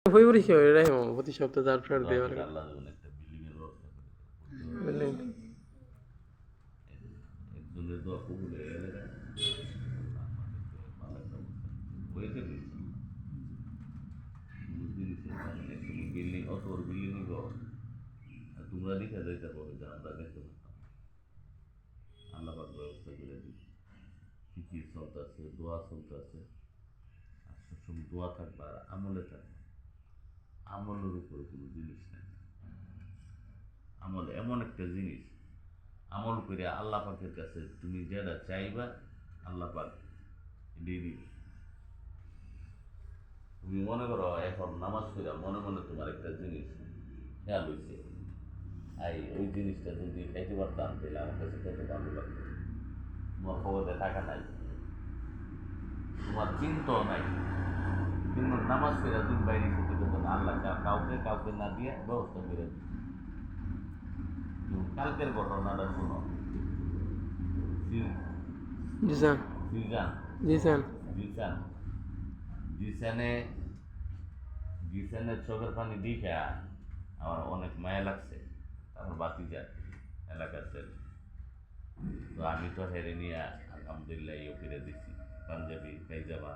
হই পরীক্ষা হয়ে রাখি প্রতি সপ্তাহে 4 দেওয়ার আল্লাহ যেমন একটা বিল্ডিং এর ব্যবস্থা করে দেয়। বুঝলেন একজনের দোয়া কবুল হয়ে গেলে আমাদেরকে ভালো একটা অবস্থা হয়ে যাবে জিনিসের কারণে তুমি বিল্ডিং অত বড় বিল্ডিং নিব আর তোমরা লিখে যাইতে পারবে যে আমরা দেখতে পারতাম আল্লাহ পাক ব্যবস্থা করে দিই ফিকির চলতেছে দোয়া চলতেছে আর সবসময় দোয়া থাকবে আর আমলে থাকবে আমলের উপরে কোনো জিনিস নেই আমল এমন একটা জিনিস আমল করে আল্লাহ পাকের কাছে তুমি যেটা চাইবা আল্লাহ পাক দিয়ে দিবে তুমি মনে করো এখন নামাজ পড়া মনে মনে তোমার একটা জিনিস খেয়াল হয়েছে ওই জিনিসটা যদি খাইতে পারতাম তাহলে আমার কাছে কত ভালো লাগতো তোমার খবরে টাকা নাই তোমার চিন্তাও নাই কিন্তু নামাজ পড়া তুমি বাইরে খেতে করতো না আল্লাহ কাউকে কাউকে না দিয়ে ব্যবস্থা করে দিই কালকের ঘটনাটা শোনো জি স্যার জিজান জি স্যার জিসান জিসানের চোখের পানি দেখে আমার অনেক মায়া লাগছে তারপর বাতি যায় এলাকার ছেলে তো আমি তো হেরে নিয়ে আলহামদুলিল্লাহ ইয়ে করে দিছি পাঞ্জাবি পাইজামা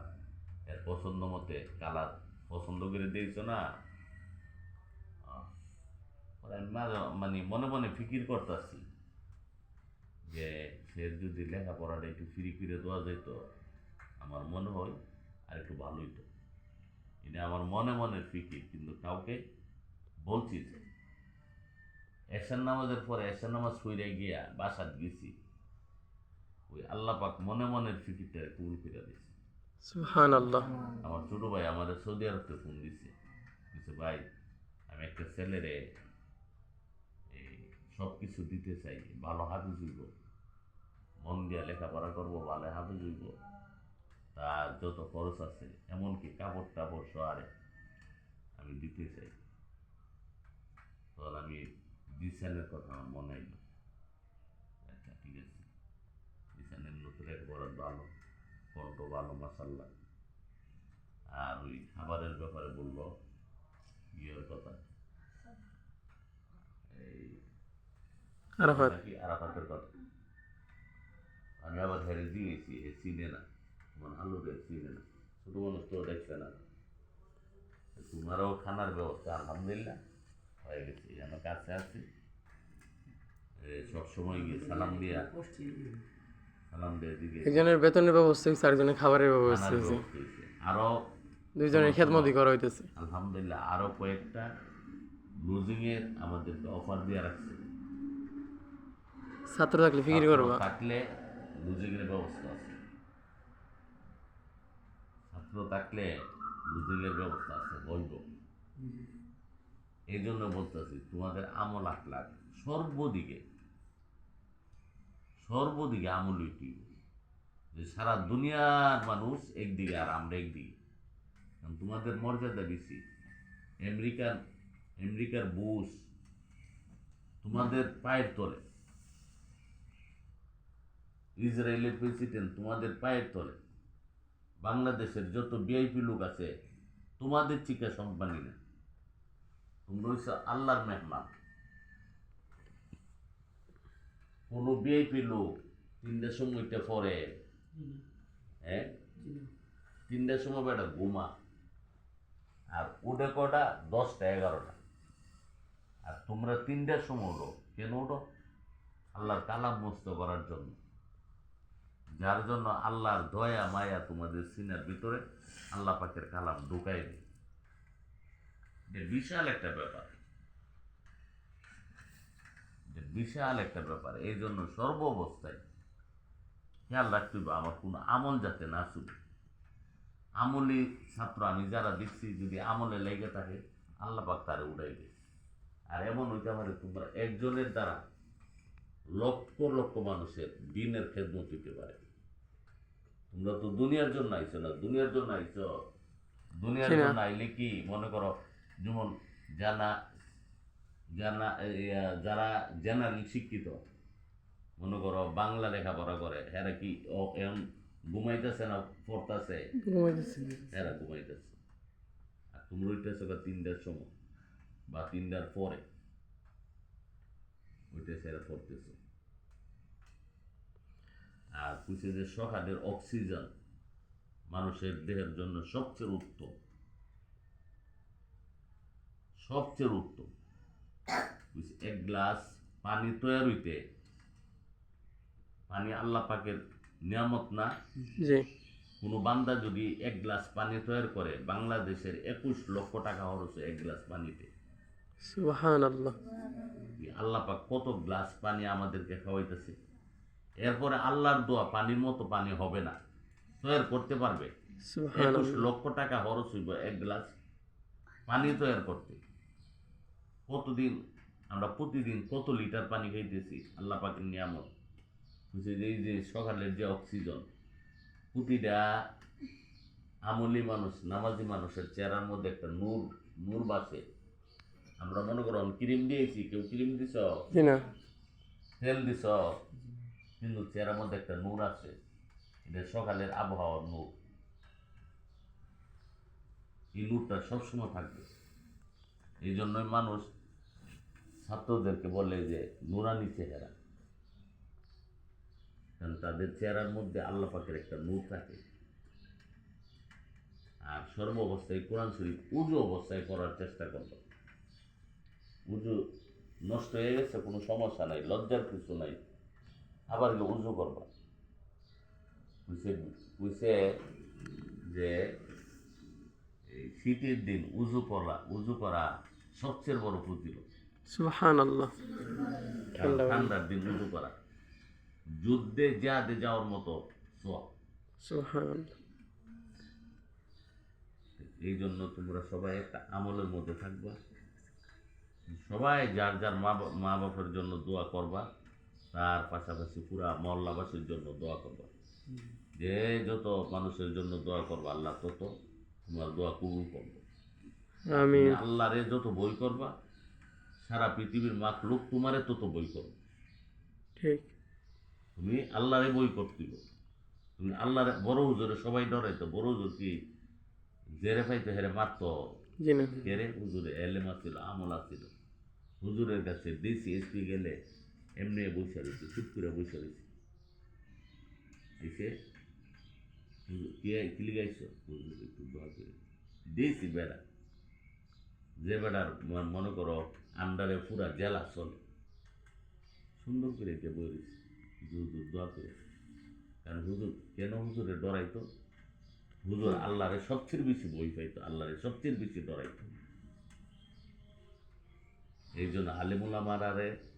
এর পছন্দ মতে কালার পছন্দ করে দিয়েছ না পরে আমি মানে মনে মনে ফিকির করতেছি যে সে যদি লেখাপড়াটা একটু ফ্রি করে দেওয়া যেত আমার মনে হয় আর একটু ভালো হইতো এটা আমার মনে মনে ফিকির কিন্তু কাউকে বলছি যে এশার নামাজের পরে এশার নামাজ পড়ে গিয়া বাসাত গেছি ওই আল্লাহ পাক মনে মনের ফিকিরটা কবুল করে দিয়েছে সুবহানাল্লাহ আমার ছোট ভাই আমাদের সৌদি আরব থেকে ফোন দিছে ভাই আমি একটা ছেলেরে এই সব কিছু দিতে চাই ভালো হাফিজ হইব মন দিয়া লেখাপড়া করবো ভালো হাফিজ হইব তার যত খরচ আছে এমনকি কাপড় টাপড় সহারে আমি দিতে চাই তখন আমি জিসানের কথা আমার মনে হইল আচ্ছা ঠিক আছে জিসানের নতুন এক বড় ভালো কণ্ঠ ভালো মাসাল্লাহ আর ওই খাবারের ব্যাপারে বললো ইয়ের কথা এই আরাফাত কি আরাফাতের কথা আমি আবার হেরে দিয়েছি এ চিনে না তোমার আলুরে চিনে না ছোটো মানুষ তো দেখছে না তোমারও খানার ব্যবস্থা আলহামদুলিল্লাহ হয়ে গেছে আমার কাছে আছে সবসময় গিয়ে সালাম দিয়ে দিকে একজনের বেতনের ব্যবস্থা হয়েছে আরেকজনের খাবারের ব্যবস্থা খানার হয়েছে ব্যবস্থা হয়েছে আরও দুইজনের খেদমতি করা হইতেছে আলহামদুলিল্লাহ আরও কয়েকটা লুজিংয়ের আমাদেরকে অফার দিয়ে রাখছে ছাত্র থাকলে ফিকির করবা থাকলে লুজিংয়ের ব্যবস্থা আছে ছাত্র থাকলে লুজিংয়ের ব্যবস্থা আছে বলব এই জন্য বলতেছি তোমাদের আমল আখলাক সর্বদিকে আমল উঠি যে সারা দুনিয়ার মানুষ একদিকে আর আমরা একদিকে তোমাদের মর্যাদা বেশি আমেরিকার বুশ তোমাদের পায়ের তলে ইসরায়েলের প্রেসিডেন্ট তোমাদের পায়ের তলে বাংলাদেশের যত ভিআইপি লোক আছে তোমাদের চিকা সম্মানী না তোমরা হচ্ছে আল্লাহর মেহমান কোনো ভিআইপি লোক 3টার সময়টা পরে হ্যাঁ 3টার সময় বেটা ঘুমা আর ওটা কটা 10টা 11টা আর তোমরা 3টার সময় উঠো কেন উঠো আল্লাহর কালাম মুস্ত করার জন্য যার জন্য আল্লাহর দয়া মায়া তোমাদের সিনার ভিতরে আল্লাহ পাকের কালাম ঢুকাই দেয় বিশাল একটা ব্যাপার এই জন্য সর্ব অবস্থায় খেয়াল রাখতে হবে আমার কোনো আমল যাতে না চুবে আমলি ছাত্র আমি যারা দেখছি যদি আমলে লেগে থাকে আল্লাহ পাক তারে উড়াই দেয় আর এমন হইতে পারে তোমরা একজনের দ্বারা লক্ষ লক্ষ মানুষের দিনের খেদমত হইতে পারে তোমরা তো দুনিয়ার জন্য আইছো না দুনিয়ার জন্য আইলে কি মনে করো যেমন যারা জেনারেল শিক্ষিত মনে করো বাংলা লেখাপড়া করে এরা কি ঘুমাইতেছে না পড়তেছে এরা ঘুমাইতেছে তোমরা উঠতেছো বা 3টার সময় বা 3টার পরে ওইটা সেরা পড়তেছো। আর কইছে যে সকালের অক্সিজেন মানুষের দেহের জন্য সবচেয়ে উত্তম, সবচেয়ে উত্তম। কইছে এক গ্লাস পানি তৈরি হইতে, পানি আল্লাহ পাকের নিয়ামত না? জি। কোনো বান্দা যদি এক গ্লাস পানি তৈরি করে, বাংলাদেশের 21 লক্ষ টাকা খরচ হয় এক গ্লাস পানিতে। সুবহানাল্লাহ। আল্লাহ পাক কত গ্লাস পানি আমাদেরকে খাওয়াইতেছে। এরপরে আল্লাহর দোয়া, পানির মতো পানি হবে না, তৈরি করতে পারবে? 21 সুবহানাল্লাহ। লক্ষ টাকা খরচ হইব এক গ্লাস পানি তৈরি করতে। কতদিন আমরা প্রতিদিন কত লিটার পানি খাইতেছি, আল্লাহ পাকের নিয়ামত। বুঝছে যে এই যে সকালের যে অক্সিজেন, প্রতিটা আমলি মানুষ, নামাজি মানুষের চেহারার মধ্যে একটা নূর, নূর বাসে। আমরা মনে করো ক্রিম দিয়েছি, কেউ ক্রিম দিছ, জি না। তেল দিছ, কিন্তু চেহারার মধ্যে একটা নূর আছে। এটা সকালের আবহাওয়ার নূর। এই নূরটা সবসময় থাকবে। এই জন্যই মানুষ ছাত্রদেরকে বলে যে নুরানি চেহারা, কারণ তাদের চেহারার মধ্যে আল্লাহ পাকের একটা নূর থাকে। আর সর্ব অবস্থায় কোরআন শরীফ উজু অবস্থায় পড়ার চেষ্টা করবে। উজু নষ্ট হয়ে গেছে, কোনো সমস্যা নাই, লজ্জার কিছু নাই, আবার উজু করবা। বুঝছে যে এই শীতের দিন উজু করা সবচেয়ে বড় প্রতিরোধ। সুবহানাল্লাহ। কারণ ঠান্ডার দিন উজু করা যুদ্ধে জিহাদে যাওয়ার মতো সওয়াব। সুবহানাল্লাহ। এই জন্য তোমরা সবাই একটা আমলের মধ্যে থাকবা, সবাই যার যার মা বাপের জন্য দোয়া করবা, তার পাশাপাশি পুরা মহল্লাবাসীর জন্য দোয়া করবা। যে যত মানুষের জন্য দোয়া করবা, আল্লাহ তত তোমার দোয়া কবুল করবে। আমিন। আল্লাহরে যত বই করবা, সারা পৃথিবীর মাখলুক তোমারে তত বই করবে। ঠিক। তুমি আল্লাহরে বই করতেইব। তুমি আল্লাহরে, বড় হুজুরে সবাই ডরাইতো, বড় হুজুর কি জেরে পাইতো, হেরে মারতো। জি না। কেরে হুজুরে এলেম আছিল, আমল আছিল। হুজুরের কাছে ডিসি এসপি গেলে এমনি বসে রয়েছে, চুপ করে বসে রয়েছে। এসে কি গাইছো, হুজুর একটু দোয়া করে দিয়েছি। বেড়া যে বেড়ার মনে করো আন্ডারে পুরা জেলা চলে, সুন্দর করে এটা বই রয়েছে, হুজুর দোয়া করে। কারণ হুজুর কেন হুজুরে ডরাইতো? হুজুর আল্লাহরে সবচেয়ে বেশি বই পাইতো, আল্লাহরে সবচেয়ে বেশি ডরাইতো। এই জন্য আলেমুলামারে